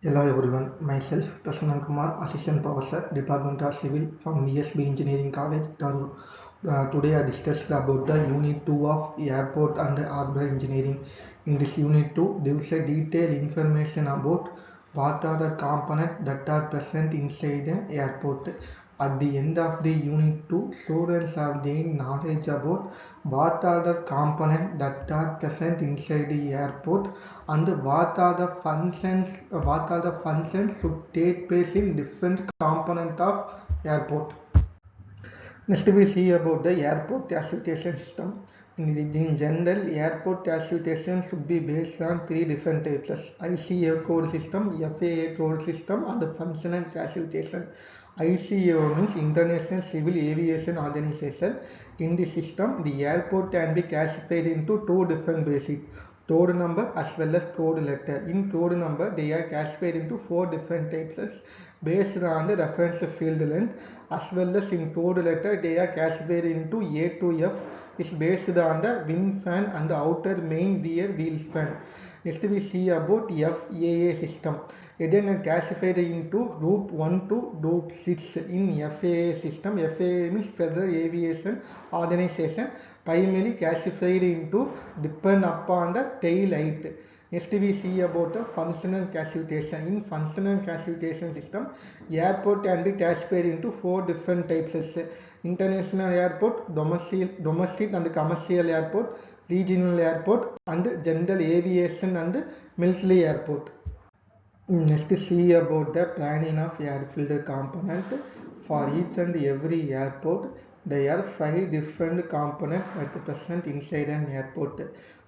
Hello everyone, myself Prasanakumar, Assistant Professor, Department of Civil from VSB Engineering College, Darur. Today I discussed about the Unit 2 of Airport and Harbour Engineering. In this Unit 2, there is a detailed information about what are the components that are present inside an airport. At the end of the Unit 2, students have gained knowledge about what are the components that are present inside the airport and what are the functions should take place in different component of airport. Next we see about the airport classification system. In general, airport classification should be based on three different types: ICAO code system, FAA code system, and functional classification. ICAO means International Civil Aviation Organization. In this system, the airport can be classified into two different basic code number as well as code letter. In code number, they are classified into four different types based on the reference field length, as well as in code letter they are classified into A to F is based on the wind fan and the outer main rear wheel fan. Next we see about FAA system. Again classified into group 1 to group 6 in FAA system. FAA means Federal Aviation Organization, primarily classified into depend upon the tail height. Next we see about the functional classification. In functional classification system, airport can be classified into four different types: international airport, domestic and commercial airport, regional airport, and general aviation and military airport. Next see about the planning of airfield component. For each and every airport, there are five different components that present inside an airport: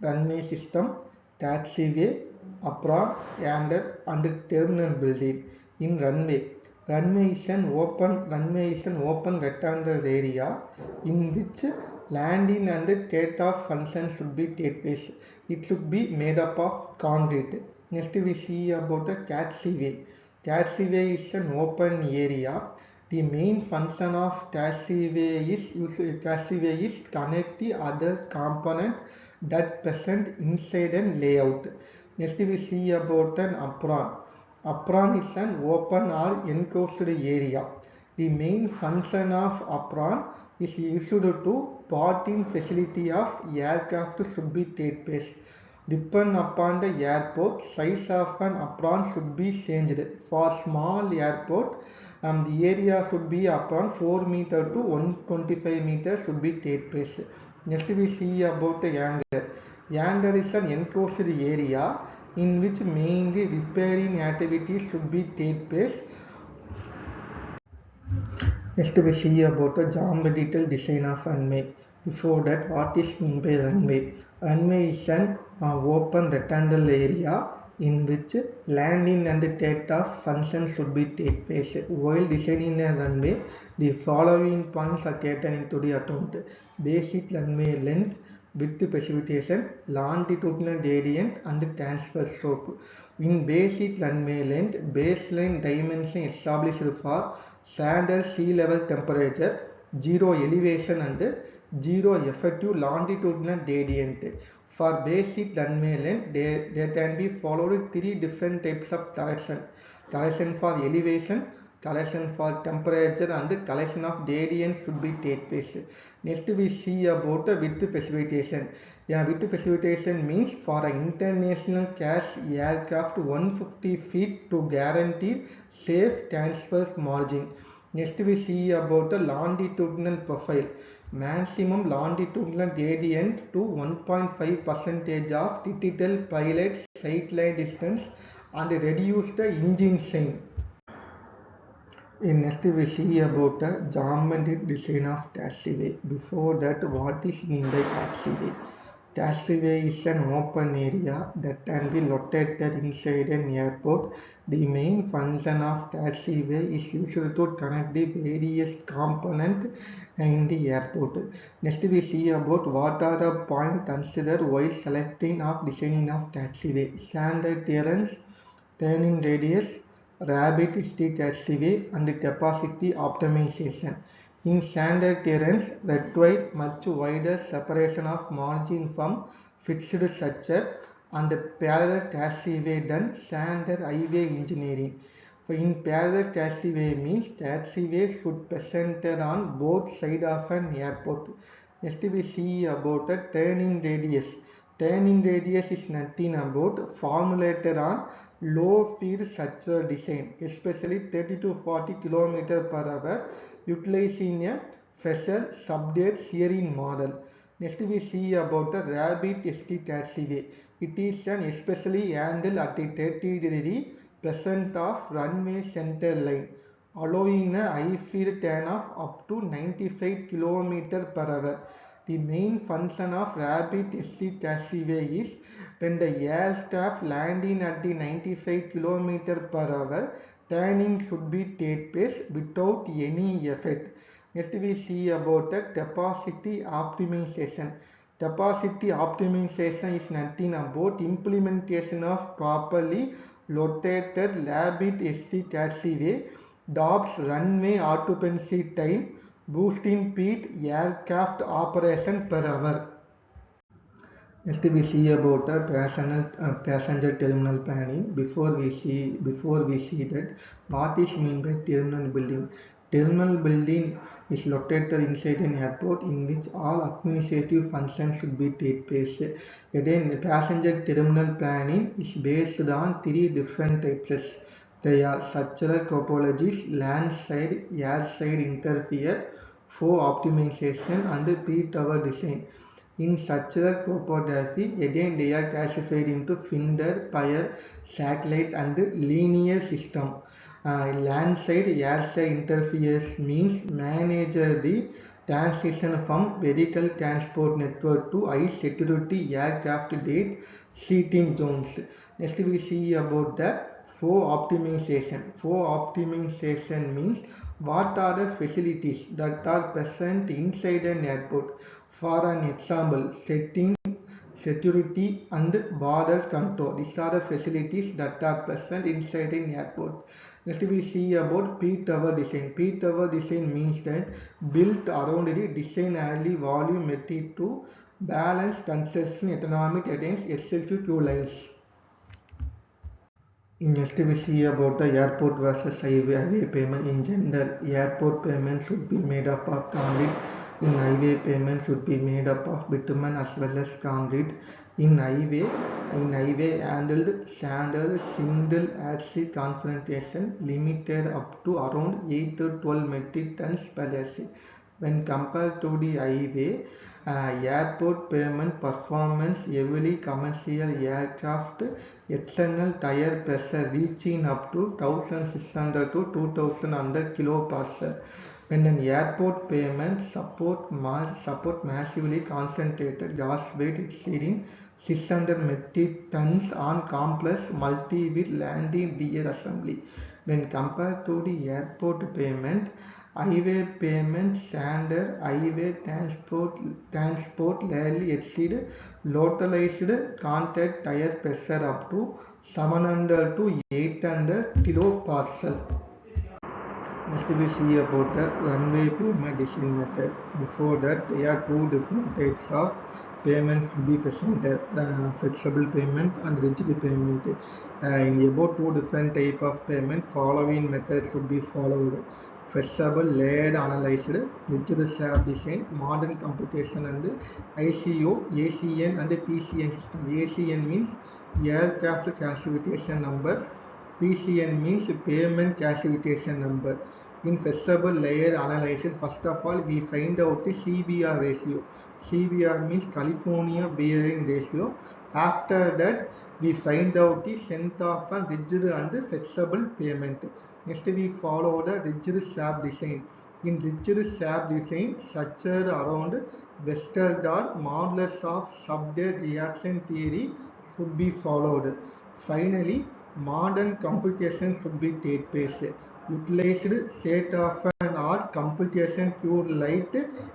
runway system, taxiway, apron, hangar, and terminal building. In runway is an open rectangular area in which landing and takeoff functions should be take place. It should be made up of concrete. Next we see about the taxiway. Taxiway is an open area. The main function of taxiway is connect the other component that present inside an layout. Next we see about an apron. Apron is an open or enclosed area. The main function of apron is used to parking facility of aircraft should be take place. Depend upon the airport, size of an apron should be changed. For small airport, the area should be upon 4 meter to 125 meters should be take place. Next we see about the hangar. Hangar is an enclosed area in which mainly repairing activities should be take place. Next we see about the geometrical design of runway. Before that, what is meant by runway? Runway is an open rectangular area in which landing and takeoff functions should be take place. While designing a runway, the following points are taken into the account: basic runway length, width precipitation, longitudinal gradient, and transfer slope. In basic runway length, baseline dimension established for standard sea level temperature, zero elevation and zero effective longitudinal gradient. For basic runway length, there can be followed three different types of correction: correction for elevation, correction for temperature, and correction of gradient should be take place. Next we see about the width precipitation. Yeah, width precipitation means for an international cash aircraft 150 feet to guarantee safe transfer margin. Next we see about the longitudinal profile. Maximum longitudinal gradient to 1.5 percentage of typical pilot sightline distance and reduce the engine strain. In next we see about the geometric design of taxiway. Before that, what is mean by taxiway? Taxiway is an open area that can be located inside an airport. The main function of taxiway is used to connect the various components in the airport. Next we see about what are the points considered while selecting of designing of taxiway: standard clearance, turning radius, rabbit stick taxiway, and capacity optimization. In standard terrains, require much wider separation of margin from fixed structure and the parallel taxiway done standard highway engineering. So in parallel taxiway means taxiway should be presented on both sides of an airport. Next we see about a turning radius. Turning radius is nothing about formulated on low speed structural design, especially 30 to 40 km per hour, utilizing a Fesser subdate steering model. Next we see about the rabbit ST taxiway. It is an especially handled at the 30-degree percent of runway center line, allowing a high speed turn-off up to 95 km per hour. The main function of rapid ST taxiway is when the aircraft landing at the 95 km per hour, turning should be take place without any effect. Next we see about the capacity optimization. Capacity optimization is nothing about implementation of properly located rapid ST taxiway, DOBS runway occupancy time, boosting speed aircraft operation per hour. Next we see about a passenger terminal planning. Before we see that, what is mean by terminal building? Terminal building is located inside an airport in which all administrative functions should be take place. Again, passenger terminal planning is based on three different types. They are structural topologies, land side, air side interfere, flow optimization, and P-tower design. In structural topography, again they are classified into finder, pier, satellite and linear system. Landside airside interface means manage the transition from vehicle transport network to high security aircraft gate seating zones. Next we see about the flow optimization. Flow optimization means what are the facilities that are present inside an airport. For an example, setting, security and border control. These are the facilities that are present inside an airport. Next we see about P-tower design. P-tower design means that built around the design early volume method to balance congestion economic against excessive queue lines. Next we see about the airport versus highway payment. In general, airport payment should be made up of concrete. In highway payment should be made up of bitumen as well as concrete. In highway handled standard single axis confrontation limited up to around 8 to 12 metric tons per axis. When compared to the highway, airport pavement performance heavily commercial aircraft external tire pressure reaching up to 1600 to 2000 kPa. When an airport pavement support massively concentrated gas weight exceeding 600 metric tons on complex multi-wheel landing gear assembly. When compared to the airport pavement, highway pavement standard highway transport rarely exceed localized contact tire pressure up to 700 to 800 kPa. Next we see about the runway payment design method. Before that, there are two different types of payments to be presented, flexible payment and rigid payment. In about two different type of payment, following methods should be followed. Flexible layered analyzed, rigid slab design, modern computation and ICO, ACN and PCN system. ACN means aircraft classification number. PCN means payment classification number. In flexible layer analysis, first of all, we find out the CBR ratio. CBR means California bearing ratio. After that, we find out the strength of a rigid and flexible payment. Next, we follow the rigid slab design. In rigid slab design, structured around Westergaard modulus of subdate reaction theory should be followed. Finally, modern computation should be take place. Utilized state of an art computation cure light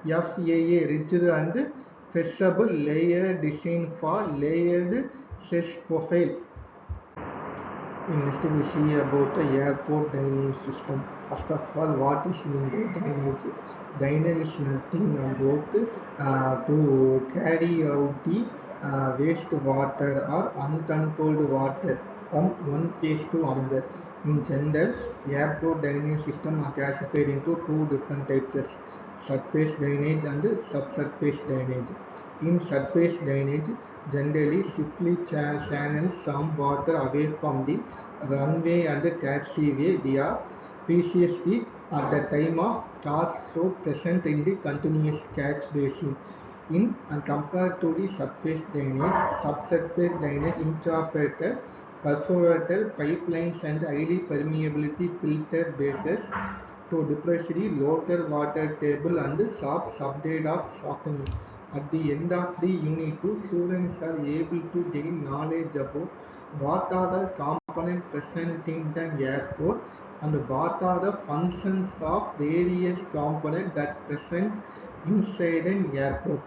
FAA rigid and flexible layer design for layered stress profile. Next we see about the airport drainage system. First of all, what is mean by drainage? Drainage is nothing about to carry out the wastewater or uncontrolled water from one place to another. In general, airport drainage system are classified into two different types: surface drainage and subsurface drainage. In surface drainage, generally swiftly channels some water away from the runway and taxiway via PCSD at the time of cars so present in the continuous catch basin. In and compared to the surface drainage, subsurface drainage incorporated perforated pipelines and highly permeability filter bases to depress the lower water table and sharp subdate of softening. At the end of the unit 2, students are able to gain knowledge about what are the components present in the airport and what are the functions of various components that present inside an airport.